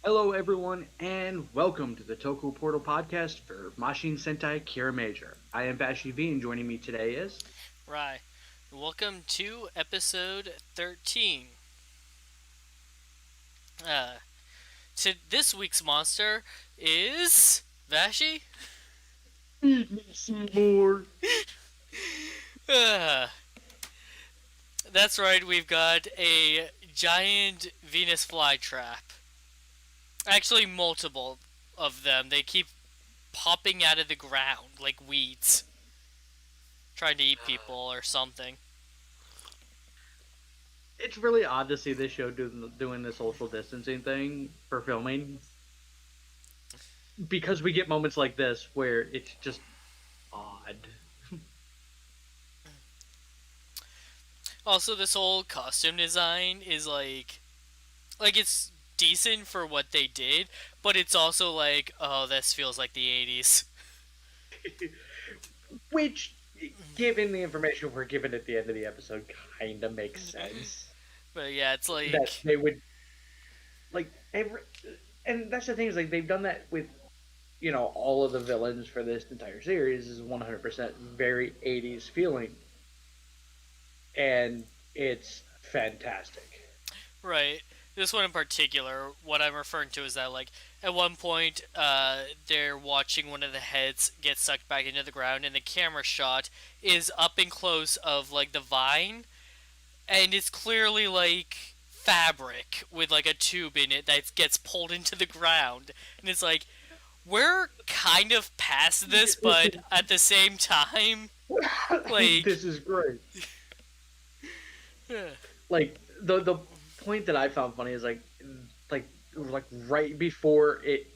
Hello, everyone, and welcome to the Toku Portal podcast for Mashin Sentai Kiramager. I am Bashi V, and joining me today is. Right. Welcome to episode 13. Uh, to this week's monster is Vashi. Eat me, Seymour! Uh, that's right, we've got a giant Venus flytrap. Actually, multiple of them. They keep popping out of the ground like weeds, trying to eat people or something. It's really odd to see this show doing the social distancing thing for filming because we get moments like this where it's just odd. Also, this whole costume design is like it's decent for what they did, but it's also like, oh, this feels like the 80s. Which, given the information we're given at the end of the episode, kind of makes sense. But yeah, it's That like, they would, like, every. And that's the thing, is like, they've done that with all of the villains for this entire series is 100% very 80s feeling. And it's fantastic. right. This one in particular, what I'm referring to is that, like, at one point, they're watching one of the heads get sucked back into the ground, and the camera shot is up and close of, like, the vine, and it's clearly, like, fabric with, like, a tube in it that gets pulled into the ground. And it's like, we're kind of past this, but at the same time, like, This is great. Like the point that I found funny is like like right before it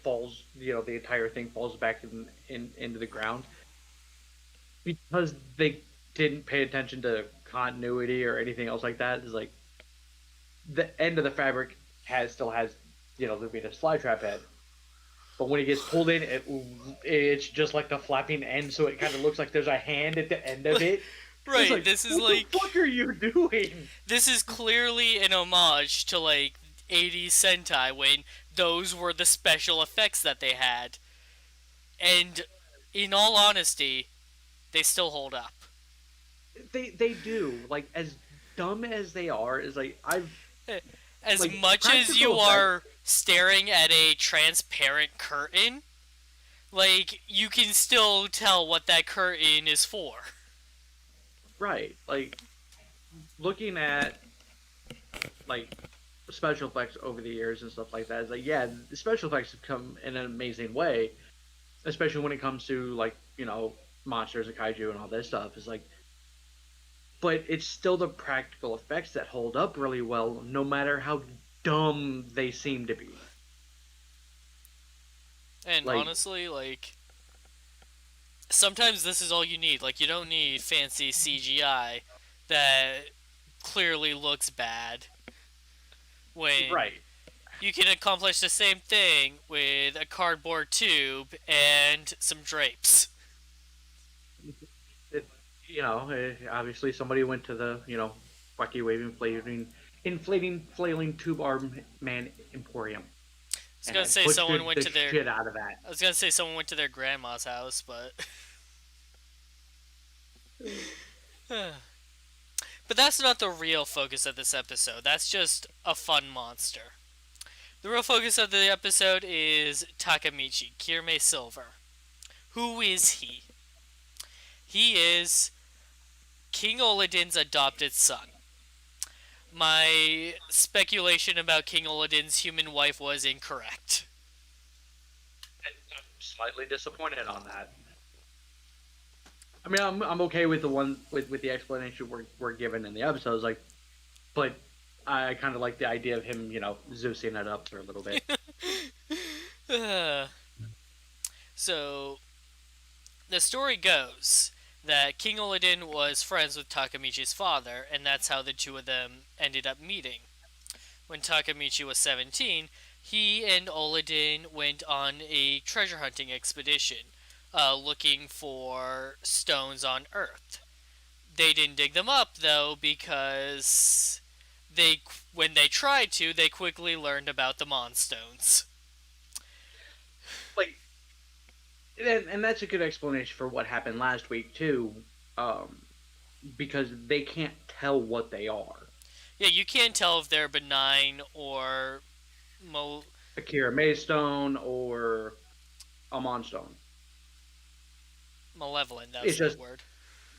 falls, the entire thing falls back into the ground because they didn't pay attention to continuity or anything else like that. Is like the end of the fabric still has the Venus flytrap head, but when it gets pulled in, it's just like the flapping end, so it kind of looks like there's a hand at the end of it. It's right, like, this is what like, the fuck are you doing? this is clearly an homage to, like, 80s Sentai when those were the special effects that they had. And in all honesty, they still hold up. They do, like, as dumb as they are. Is like I've As like much as you practical effects. are staring at a transparent curtain, like, you can still tell what that curtain is for. Right, like looking at like special effects over the years and stuff like that. It's like, yeah, the special effects have come in an amazing way, especially when it comes to like monsters and kaiju and all this stuff. Is like, but it's still the practical effects that hold up really well, no matter how dumb they seem to be. And Like, honestly, like, sometimes this is all you need. Like, you don't need fancy CGI that clearly looks bad when right. you can accomplish the same thing with a cardboard tube and some drapes. It, obviously somebody went to the wacky wave inflating flailing tube arm man emporium I was gonna and say someone butchered went the to their shit out of that. I was gonna say someone went to their grandma's house, but but that's not the real focus of this episode. That's just a fun monster. The real focus of the episode is Takamichi, Kirame Silver. Who is he? He is King Oladin's adopted son. My speculation about King Oladin's human wife was incorrect. And I'm slightly disappointed on that. I mean, I'm okay with the one with the explanation we're given in the episodes, like, but I kind of like the idea of him, Zeusing it up for a little bit. So, the story goes that King Oladin was friends with Takamichi's father, and that's how the two of them ended up meeting. When Takamichi was 17, he and Oladin went on a treasure hunting expedition, looking for stones on Earth. They didn't dig them up, though, because they when they tried to, they quickly learned about the Monstones. Like, and that's a good explanation for what happened last week too, um, because they can't tell what they are. Yeah, you can't tell if they're benign or mal- Akira Maystone or a Monstone. malevolent. That's It's the just word.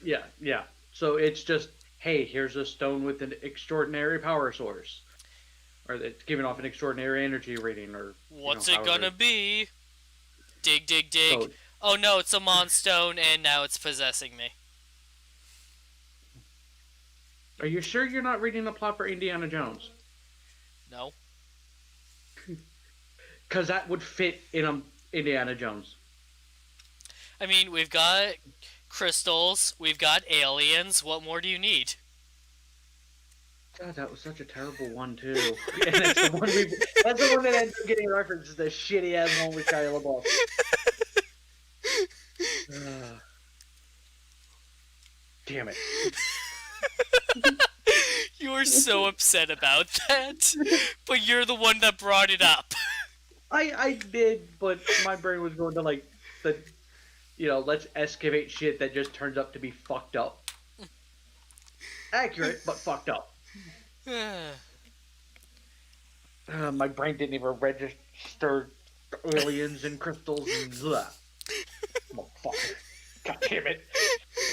yeah, yeah. So it's just, hey, here's a stone with an extraordinary power source, or it's giving off an extraordinary energy reading, or What's it however. gonna be? Dig, dig, dig. So, Oh no, it's a Monstone, and now it's possessing me. are you sure you're not reading the plot for Indiana Jones? No. Because that would fit in Indiana Jones. I mean, we've got crystals, we've got aliens. What more do you need? God, that was such a terrible one too. And it's the one we. That's the one that ends up getting referenced. The shitty ass one with Shia LaBeouf. Damn it. You were so upset about that, but you're the one that brought it up. I did, but my brain was going to like the, let's excavate shit that just turns up to be fucked up. Accurate, but fucked up. My brain didn't even register aliens and crystals and blah. Motherfucker. God damn it.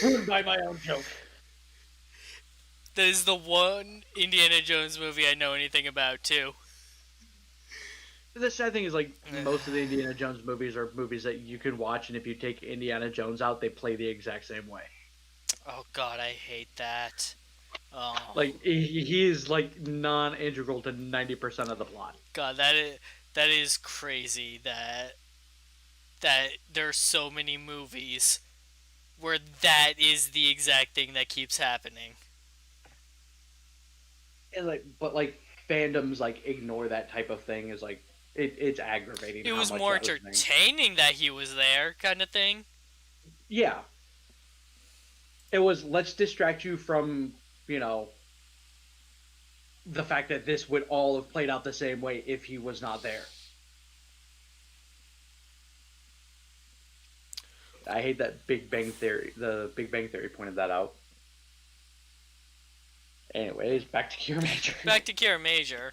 Ruined by my own joke. That is the one Indiana Jones movie I know anything about, too. The sad thing is, like, most of the Indiana Jones movies are movies that you can watch, and if you take Indiana Jones out, they play the exact same way. Oh god, I hate that. Oh Like, he is, like, non-integral to 90% of the plot. god, that is crazy that there are so many movies where that is the exact thing that keeps happening. And, like, but, like, fandoms, like, ignore that type of thing is, like, it's aggravating It how was much more that was made. entertaining that he was there, kind of thing. Yeah. It was, let's distract you from, the fact that this would all have played out the same way if he was not there. I hate that Big Bang Theory. The Big Bang Theory pointed that out. Anyways, back to Kiramager. Back to Kiramager.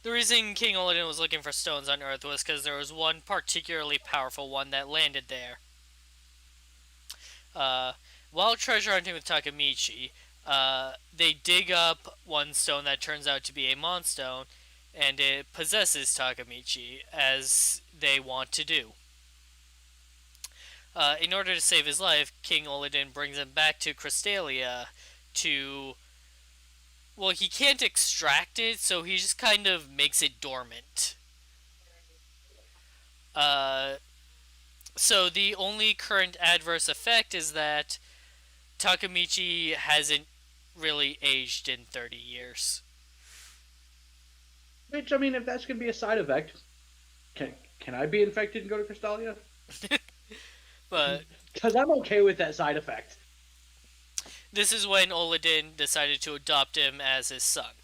The reason King Olin was looking for stones on Earth was because there was one particularly powerful one that landed there. While treasure hunting with Takamichi, they dig up one stone that turns out to be a Monstone, and it possesses Takamichi, as they want to do. In order to save his life, King Olidin brings him back to Crystalia to... Well, he can't extract it, so he just kind of makes it dormant. So the only current adverse effect is that Takamichi hasn't really aged in 30 years. Which, I mean, if that's going to be a side effect, can I be infected and go to Crystalia? But Because I'm okay with that side effect. this is when Olidin decided to adopt him as his son.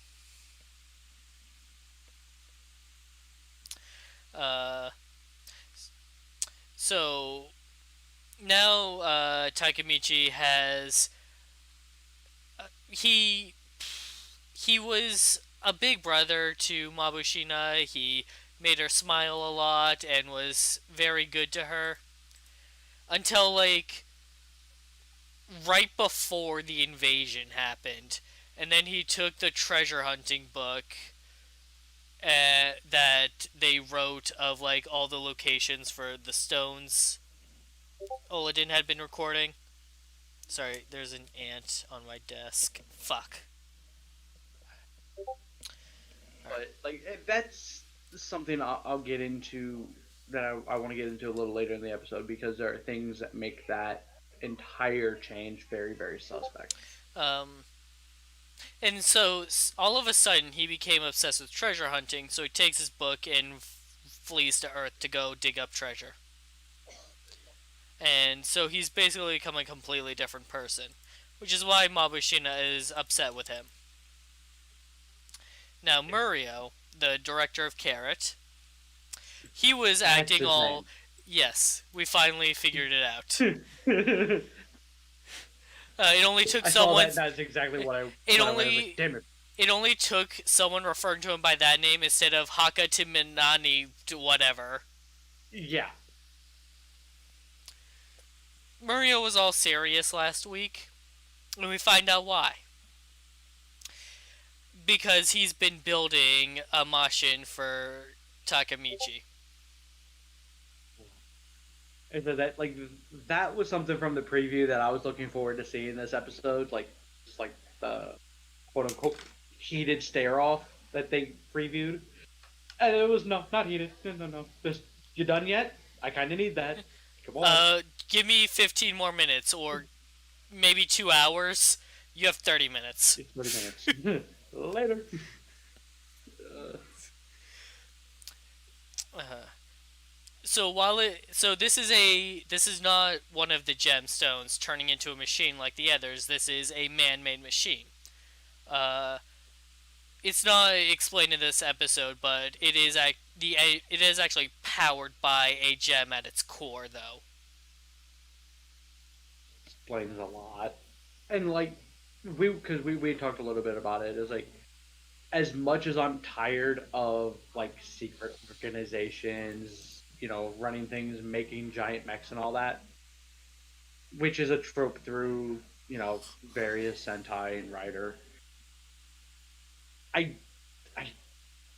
So now Takamichi has he was a big brother to Mabushina. He made her smile a lot and was very good to her until like right before the invasion happened, and then he took the treasure hunting book that they wrote of like all the locations for the stones Olidin had been recording. Sorry, there's an ant on my desk. Fuck. But, like, that's something I'll get into that I want to get into a little later in the episode because there are things that make that entire change very, very suspect. And so all of a sudden he became obsessed with treasure hunting, so he takes his book and flees to Earth to go dig up treasure. And so he's basically become a completely different person, which is why Mabushina is upset with him. Now, Murio, the director of Carrot, he was That's acting his all. name. Yes, we finally figured it out. I It only took saw someone. that. That's exactly It what I read. I was like, only damn it. it only took someone referring to him by that name instead of Haka Timinani to whatever. Yeah. Murio was all serious last week, and we find out why. Because he's been building a machine for Takamichi. And so that was something from the preview that I was looking forward to seeing this episode. Like just like the quote unquote heated stare off that they previewed. And it was no, not heated. No. Just you done yet? I kind of need that. Come on. Give me 15 more minutes, or maybe 2 hours. You have 30 minutes. It's 30 minutes. Later. Uh, this is not one of the gemstones turning into a machine like the others. This is a man-made machine. Uh, it's not explained in this episode, but it is actually powered by a gem at its core, though. Explains a lot. And like because we talked a little bit about it. It's like as much as I'm tired of like secret organizations, running things, making giant mechs and all that, which is a trope through, various Sentai and Rider. I, I,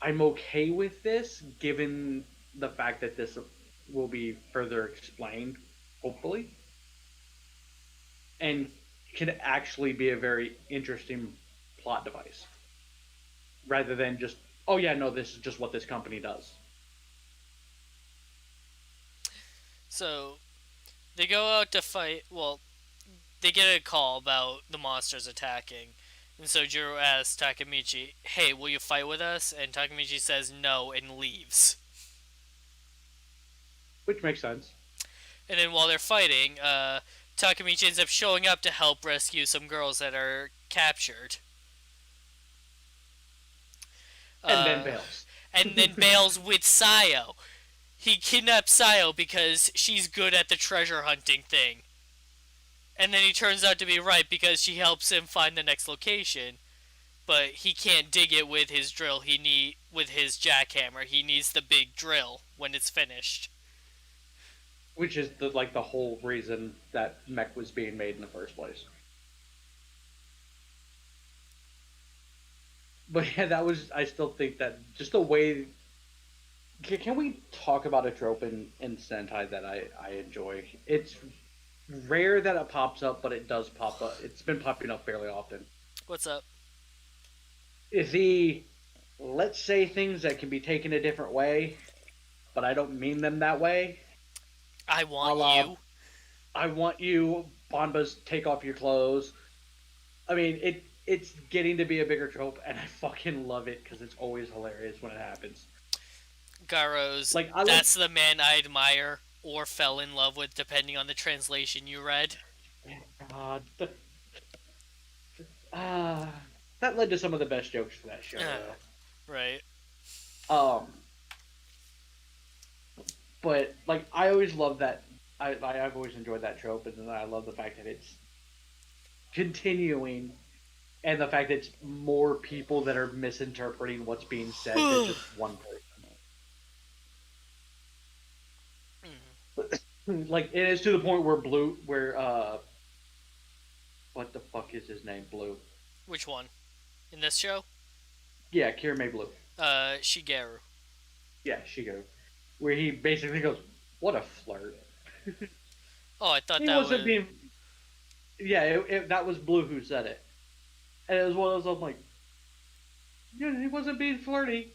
I'm okay with this, given the fact that this will be further explained, hopefully, and can actually be a very interesting plot device, rather than just, oh yeah, no, this is just what this company does. So they go out to fight. Well, they get a call about the monsters attacking. And so Jiro asks Takamichi, "Hey, will you fight with us?" And Takamichi says no and leaves. Which makes sense. And then while they're fighting, Takamichi ends up showing up to help rescue some girls that are captured. And then Uh, bails. and then bails with Sayo. He kidnaps Sayo because she's good at the treasure hunting thing. And then he turns out to be right because she helps him find the next location. But he can't dig it with his drill. With his jackhammer. He needs the big drill when it's finished. Which is the whole reason that mech was being made in the first place. But yeah, I still think that just the way. Can we talk about a trope in Sentai that I enjoy? It's rare that it pops up, but it does pop up. It's been popping up fairly often. What's up? Is the let's say things that can be taken a different way, but I don't mean them that way. I A want la, you. I want you, Bonba's take off your clothes. I mean, it's getting to be a bigger trope, and I fucking love it because it's always hilarious when it happens. Garo's, Like I like that's the man I admire or fell in love with, depending on the translation you read. God, uh, that led to some of the best jokes for that show. Right. Though. But like I always love that. I've always enjoyed that trope, and I love the fact that it's continuing, and the fact that it's more people that are misinterpreting what's being said than just one person. Like it is to the point where what the fuck is his name? Blue. Which one? In this show? Yeah, Kirame Blue. Shigeru. Yeah, Shigeru. Where he basically goes, "What a flirt." Oh, I thought He that was. wasn't being. Yeah, that was Blue who said it, and it was one of those. I'm like, yeah, he wasn't being flirty.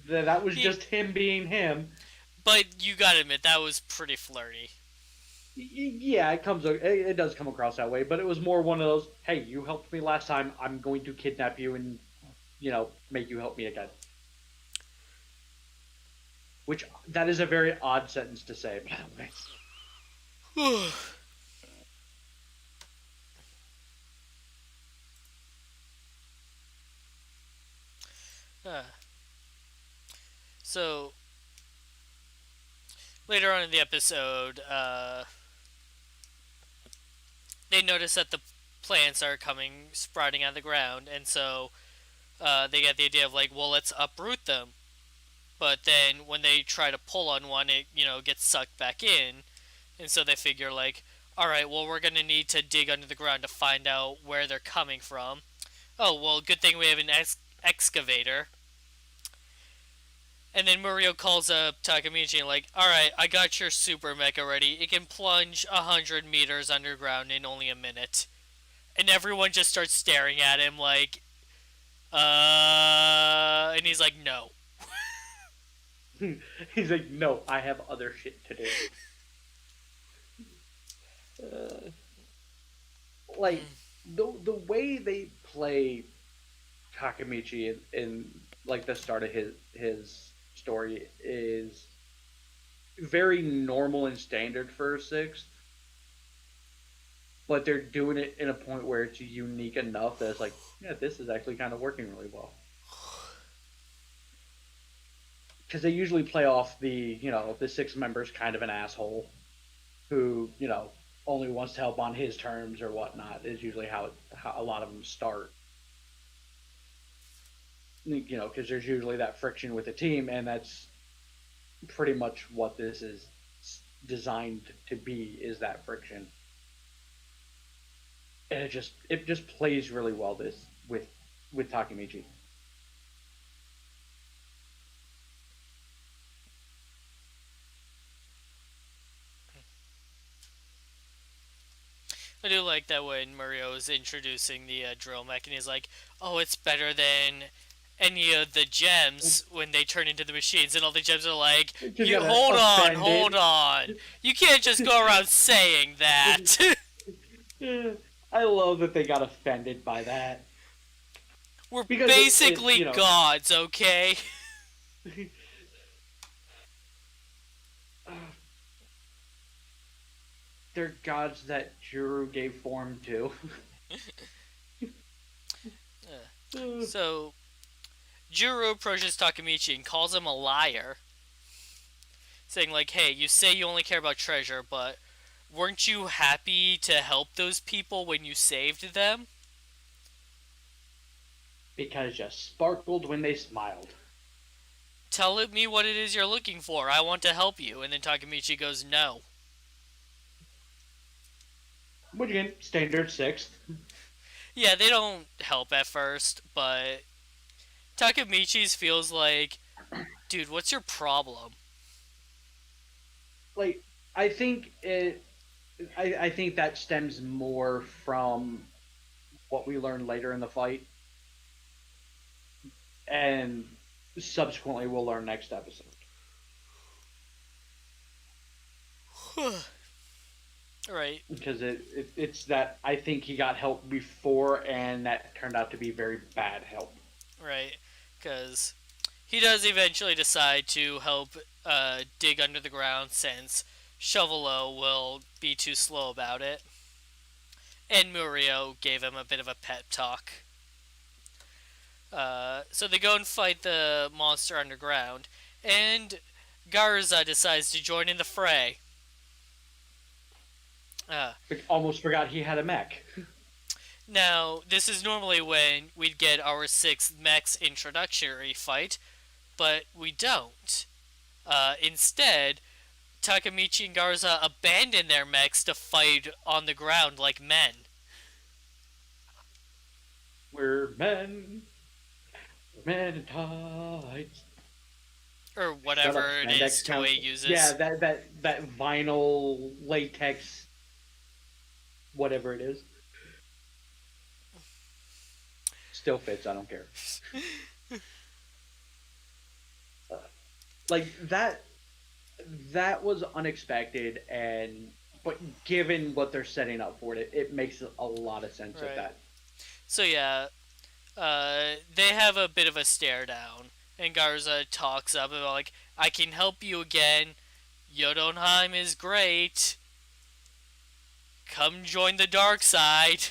That was just him being him. But you gotta admit, that was pretty flirty. Yeah, it does come across that way, but it was more one of those. Hey, you helped me last time. I'm going to kidnap you and make you help me again. Which that is a very odd sentence to say, by the way. Uh, so later on in the episode, they notice that the plants are coming sprouting out of the ground, and so they get the idea of like, well, let's uproot them. But then when they try to pull on one, it gets sucked back in, and so they figure like, all right, well, we're gonna need to dig under the ground to find out where they're coming from. Oh well, good thing we have an excavator. And then Murio calls up Takamichi and like, all right, I got your super mecha ready. It can plunge 100 meters underground in only a minute. And everyone just starts staring at him like, and he's like, no. He's like, no, I have other shit to do. Uh, like the way they play Takamichi in like the start of his story is very normal and standard for a sixth, but they're doing it in a point where it's unique enough that it's like, yeah, this is actually kind of working really well. Because they usually play off the six members kind of an asshole who only wants to help on his terms or whatnot is usually how a lot of them start. Because there's usually that friction with the team, and that's pretty much what this is designed to be, is that friction. And it just plays really well this with Takamichi. I do like that when Murio is introducing the drill mech, and he's like, "Oh, it's better than any of the gems when they turn into the machines." And all the gems are like, Just "You got hold on! You can't just go around saying that." I love that they got offended by that. We're Because basically gods, okay? They're gods that Juru gave form to. So, Juro approaches Takamichi and calls him a liar, saying like, "Hey, you say you only care about treasure, but weren't you happy to help those people when you saved them?" Because you sparkled when they smiled. "Tell me what it is you're looking for. I want to help you." And then Takamichi goes, "No." Which again, standard sixth. Yeah, they don't help at first, but Takamichi's feels like, dude, what's your problem? Like, I think it. I think that stems more from what we learn later in the fight, and subsequently we'll learn next episode. Right. Because it's that I think he got help before, and that turned out to be very bad help. Right. Because he does eventually decide to help dig under the ground since Shovelo will be too slow about it. And Murio gave him a bit of a pep talk. So they go and fight the monster underground, and Garza decides to join in the fray. Almost forgot he had a mech. Now, this is normally when we'd get our sixth mech's introductory fight, but we don't. Instead, Takamichi and Garza abandon their mechs to fight on the ground like men. We're men. We're men in tights. Or whatever it is Toei uses. Yeah, that vinyl latex, whatever it is. Still fits, I don't care. Like that was unexpected, but given what they're setting up for it makes a lot of sense Right. of that. So yeah, they have a bit of a stare down, and Garza talks up about like, "I can help you again. Jotunheim is great. Come join the dark side."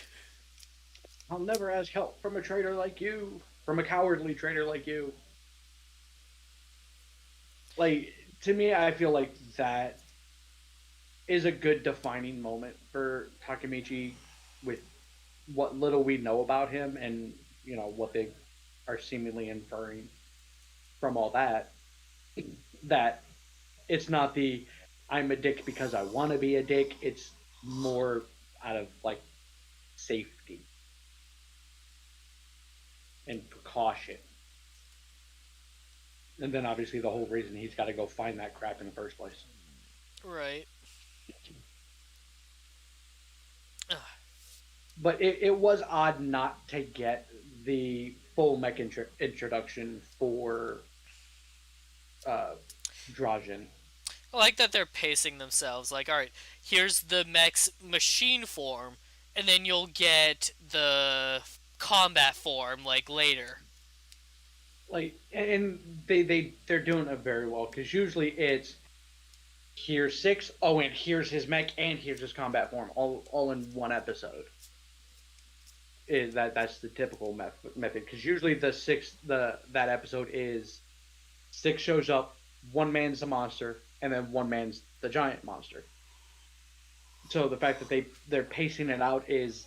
I'll never ask help from a traitor like you, from a cowardly traitor like you. Like to me, I feel like that is a good defining moment for Takemichi with what little we know about him and what they are seemingly inferring from all that. That it's not the I'm a dick because I want to be a dick. It's more out of like safety and precaution. And then obviously the whole reason he's got to go find that crap in the first place. Right. Ugh. But it was odd not to get the full mech introduction for uh, Drajan. I like that they're pacing themselves. Like, all right, here's the mech's machine form, and then you'll get the combat form like later. Like, and they're doing it very well because usually it's here's six. Oh, and here's his mech, and here's his combat form, all in one episode. Is that's the typical method? Because usually that episode is six shows up, one man's the monster, and then one man's the giant monster. So the fact that they're pacing it out is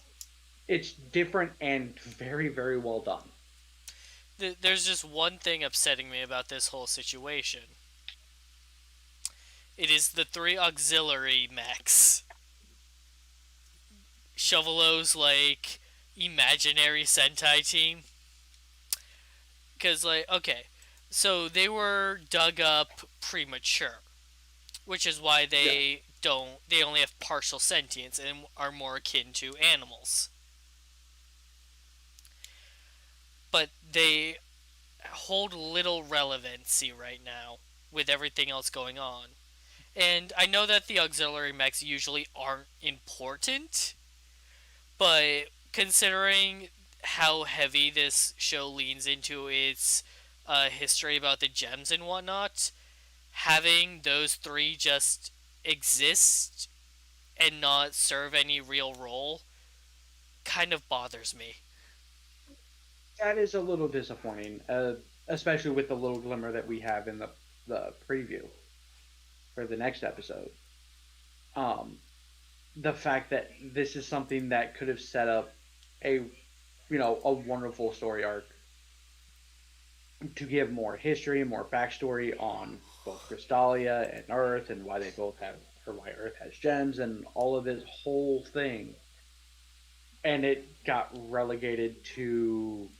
it's different and very very well done. There's just one thing upsetting me about this whole situation. It is the three auxiliary mechs. Shovelo's like imaginary Sentai team. Because like, okay, so they were dug up premature, which is why Yeah, they only have partial sentience and are more akin to animals. But they hold little relevancy right now with everything else going on. And I know that the auxiliary mechs usually aren't important, but considering how heavy this show leans into its history about the gems and whatnot, having those three just exist and not serve any real role kind of bothers me. that is a little disappointing, especially with the little glimmer that we have in the preview for the next episode. Um, the fact that this is something that could have set up a a wonderful story arc to give more history, more backstory on both Crystalia and Earth and why they both have or why Earth has gems and all of this whole thing. And it got relegated to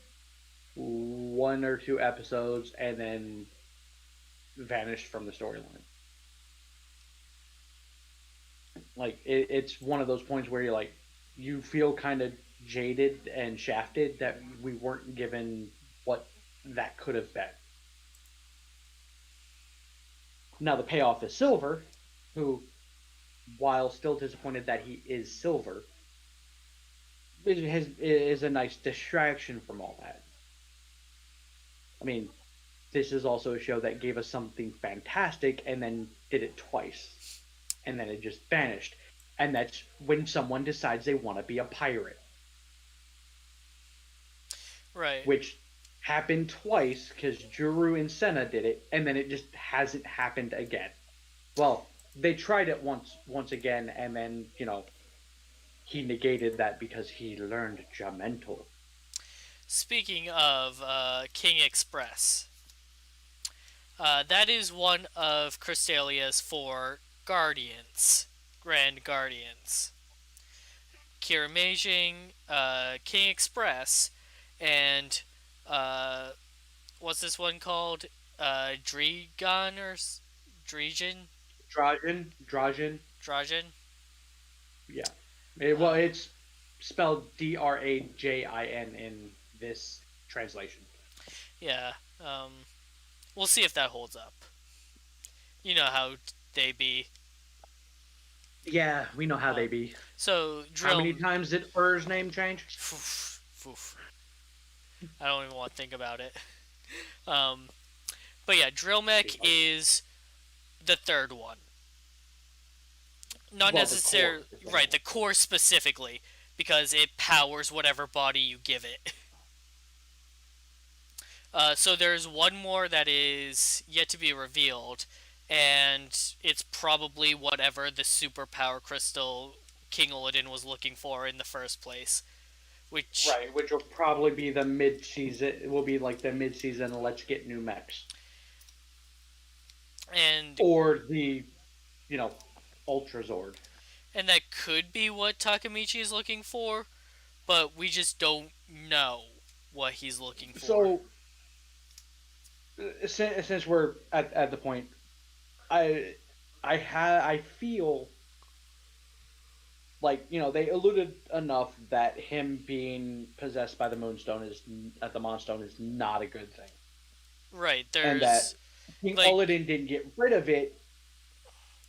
one or two episodes and then vanished from the storyline. Like it's one of those points where you feel kind of jaded and shafted that we weren't given what that could have been. Now the payoff is Silver, who, while still disappointed that he is Silver, is a nice distraction from all that. I mean, this is also a show that gave us something fantastic and then did it twice, and then it just vanished. And that's when someone decides they want to be a pirate, Right. which happened twice because Juru and Senna did it, and then it just hasn't happened again. Well, they tried it once again, and then he negated that because he learned Jamental. Speaking of King Express, that is one of Crystalia's four guardians, Grand Guardians. Kiramager, King Express, and uh, what's this one called? Dregon or Dregan? Drajan. Drajan? Yeah. Well, Uh, it's spelled Drajin in this translation. yeah. We'll see if that holds up. You know how they be. Yeah, we know how they Um, be. so How drill. many times did Ur's name change? I don't even want to think about it. Um, but yeah, drill mech is the third one. Not Well, the core necessarily is the right, one. the core specifically because it powers whatever body you give it. So there's one more that is yet to be revealed, and it's probably whatever the superpower crystal King Olodin was looking for in the first place. Which, Right, which will probably be the mid-season. It will be like the mid-season. Let's get new mechs, and or the you know Ultra Zord. and that could be what Takamichi is looking for, but we just don't know what he's looking for. So since we're at the point, I I feel like they alluded enough that him being possessed by the Moonstone is at the Monstone is not a good thing, Right, and that there's King like Ulladin didn't get rid of it,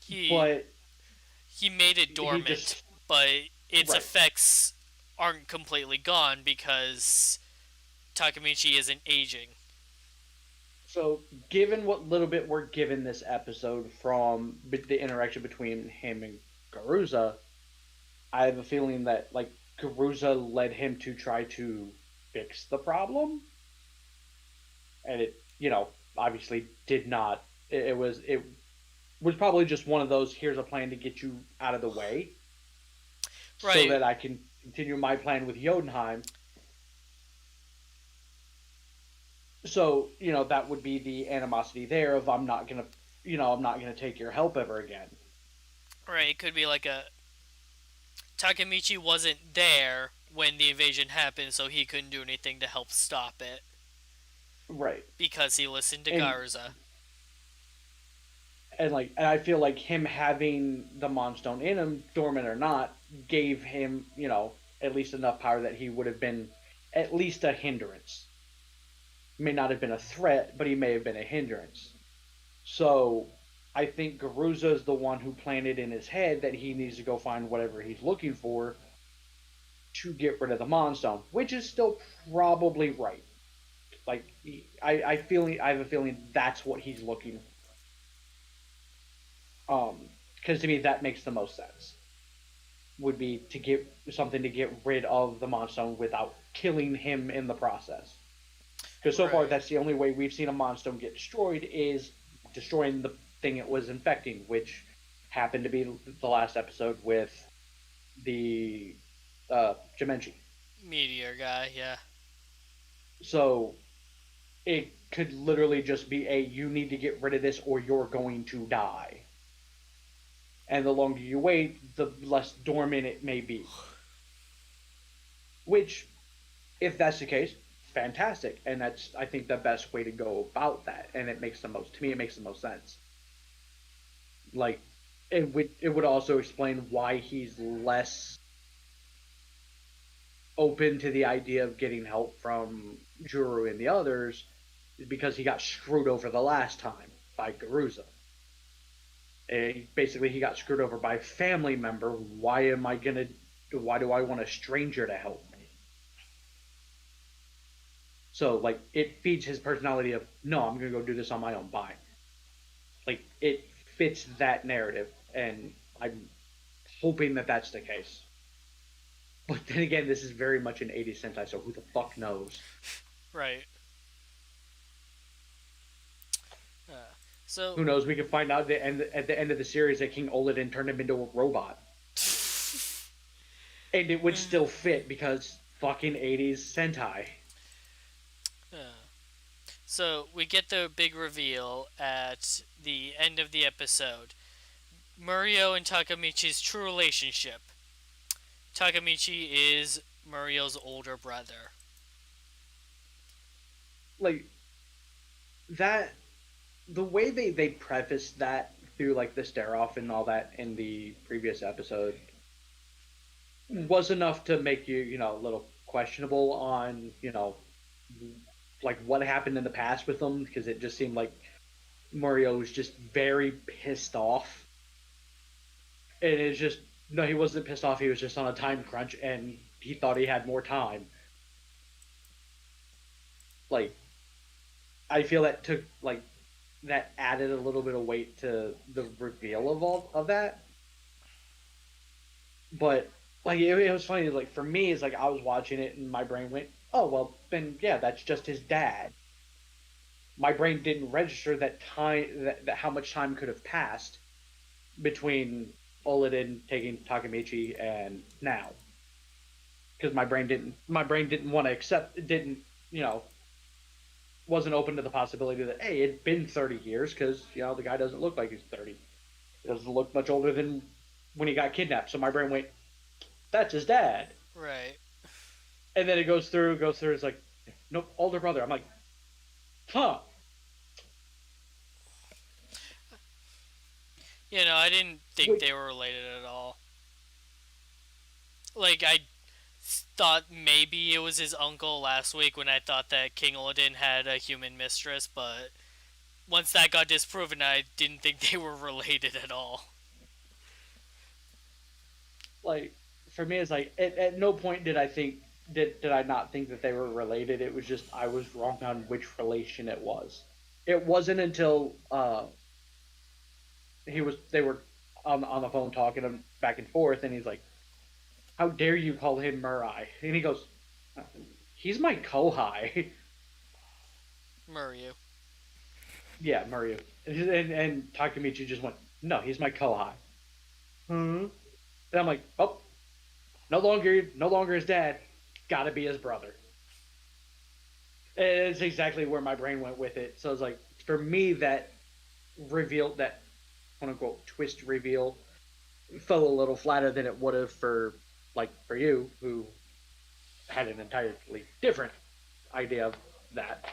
he but he made it he dormant, just but its right. effects aren't completely gone because Takamichi isn't aging. So, given what little bit we're given this episode from the interaction between him and Garuza, I have a feeling that Garuza led him to try to fix the problem, and it obviously did not. It was probably just one of those. Here's a plan to get you out of the way, so Right, that I can continue my plan with Jotunheim. So that would be the animosity there of I'm not gonna take your help ever again. right. It could be like a Takamichi wasn't there when the invasion happened, so he couldn't do anything to help stop it Right. because he listened to and Garza. and I feel like him having the Monstone in him, dormant or not, gave him at least enough power that he would have been at least a hindrance. May not have been a threat, but he may have been a hindrance. So I think Garuza is the one who planted in his head that he needs to go find whatever he's looking for to get rid of the Monstone, which is still probably right. Like I have a feeling that's what he's looking. Because to me that makes the most sense. Would be to get something to get rid of the Monstone without killing him in the process. Because so far Right, that's the only way we've seen a Monstone get destroyed is destroying the thing it was infecting, which happened to be the last episode with the Jimenchi. meteor guy. Yeah, So it could literally just be a you need to get rid of this or you're going to die. And the longer you wait, the less dormant it may be. Which, if that's the case, fantastic. And that's I think the best way to go about that. And it makes the most to me it makes the most sense. Like it would also explain why he's less open to the idea of getting help from Juru and the others is because he got screwed over the last time by Garuza. And basically, he got screwed over by a family member. Why do I want a stranger to help me? So, it feeds his personality of, no, I'm going to go do this on my own. Bye. It fits that narrative. And I'm hoping that that's the case. But then again, this is very much an 80s Sentai, so who the fuck knows? right. Uh, so Who knows? We can find out at the end of the series that King Olodin turned him into a robot, and it would still fit because fucking 80s Sentai. uh, so we get the big reveal at the end of the episode. Murio and Takamichi's true relationship. Takamichi is Murio's older brother. Like that, the way they prefaced that through the stare off and all that in the previous episode was enough to make you a little questionable on what happened in the past with them because it just seemed like Mario was just very pissed off. And it's just no, he wasn't pissed off. He was just on a time crunch, and he thought he had more time. Like I feel that took that added a little bit of weight to the reveal of all of that. But it was funny. For me, it's I was watching it, and my brain went, "Oh well, then yeah, that's just his dad." my brain didn't register that time that how much time could have passed between Oliden taking Takemichi and now, because my brain didn't want to accept, didn't, you know, wasn't open to the possibility that, hey, it'd been 30 years, because, the guy doesn't look like he's 30. He doesn't look much older than when he got kidnapped. So my brain went, that's his dad. Right. And then it goes through. It's like, nope, older brother. I'm like, huh. I didn't think Wait, they were related at all. Like, I thought maybe it was his uncle last week when I thought that King Olodin had a human mistress, but once that got disproven, I didn't think they were related at all. like, for me, it's like, at no point did I think, did I not think that they were related. It was just, I was wrong on which relation it was. It wasn't until they were on the phone talking him back and forth, and he's like, how dare you call him Murai? And he goes, he's my kohai. Murray. Yeah, Murray. And Takemichi just went, no, he's my kohai. Hmm. And I'm like, oh, no longer his dad. Gotta be his brother. And it's exactly where my brain went with it. So it's like, for me, that reveal, that quote unquote twist reveal, fell a little flatter than it would have for you, who had an entirely different idea of that.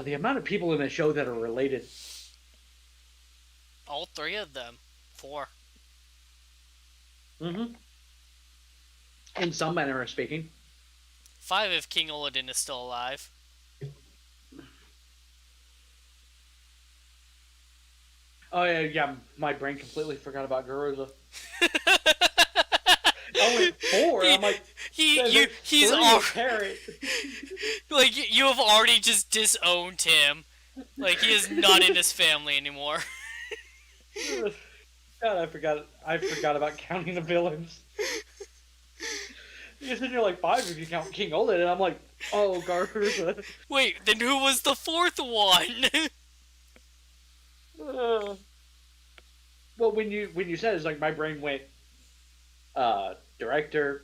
The amount of people in the show that are related. All three of them. 4. Mm-hmm. In some manner of speaking. 5 if King Olodin is still alive. Oh yeah. My brain completely forgot about Garuza. I went 4. I'm like, he's all parrot. Like, you have already just disowned him. Like, he is not in his family anymore. God, I forgot about counting the villains. You said you're like 5 if you count King Olin, and I'm like, oh, Garuza. Wait, then who was the 4th one? Well, when you said it, it's like my brain went, director,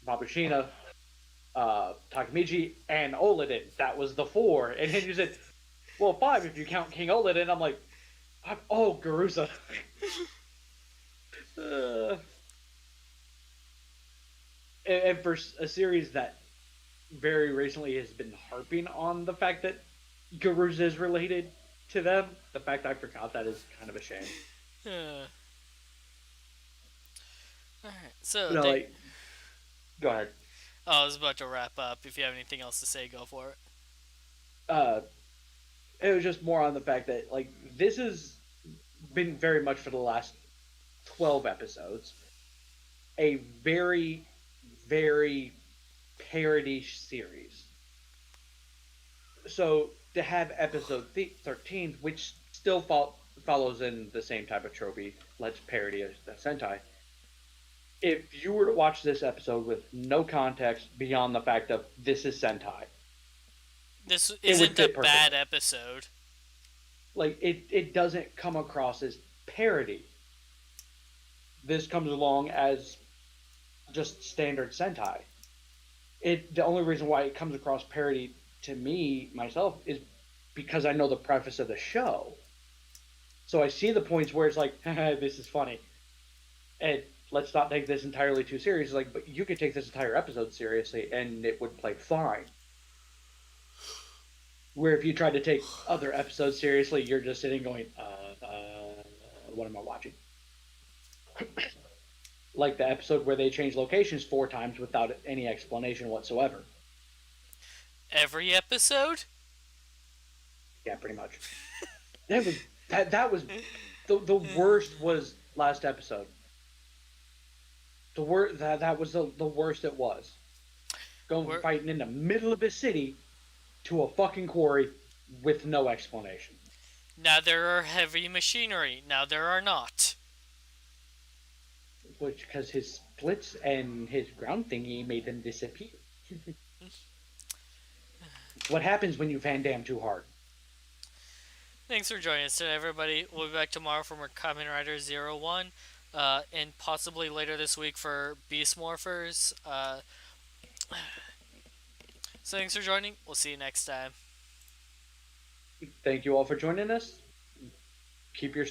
Mabushina, Takemichi, and Oliden. That was the 4. And then you said, well, 5 if you count King Oliden. I'm like, oh, Garuza. And for a series that very recently has been harping on the fact that Garuza is related to them, the fact I forgot that is kind of a shame. Alright, so go ahead. I was about to wrap up. If you have anything else to say, go for it. It was just more on the fact that, like, this has been very much for the last 12 episodes a very, very parody series. So to have episode 13, which still follows in the same type of trophy, let's parody a Sentai. If you were to watch this episode with no context beyond the fact of this is Sentai, this isn't a bad episode. Like, it doesn't come across as parody. This comes along as just standard Sentai. The only reason why it comes across parody to me, myself, is because I know the preface of the show. So I see the points where it's like, this is funny. And let's not take this entirely too seriously. Like, but you could take this entire episode seriously and it would play fine. Where if you tried to take other episodes seriously, you're just sitting going, what am I watching? Like the episode where they changed locations 4 times without any explanation whatsoever. Every episode? Yeah, pretty much. That was the worst was last episode. That was the worst it was. Fighting in the middle of a city to a fucking quarry with no explanation. Now there are heavy machinery. Now there are not. Which, because his splits and his ground thingy made them disappear. What happens when you Van Damme too hard? Thanks for joining us today, everybody. We'll be back tomorrow for more Kamen Rider Zero One, and possibly later this week for Beast Morphers. So thanks for joining. We'll see you next time. Thank you all for joining us. Keep your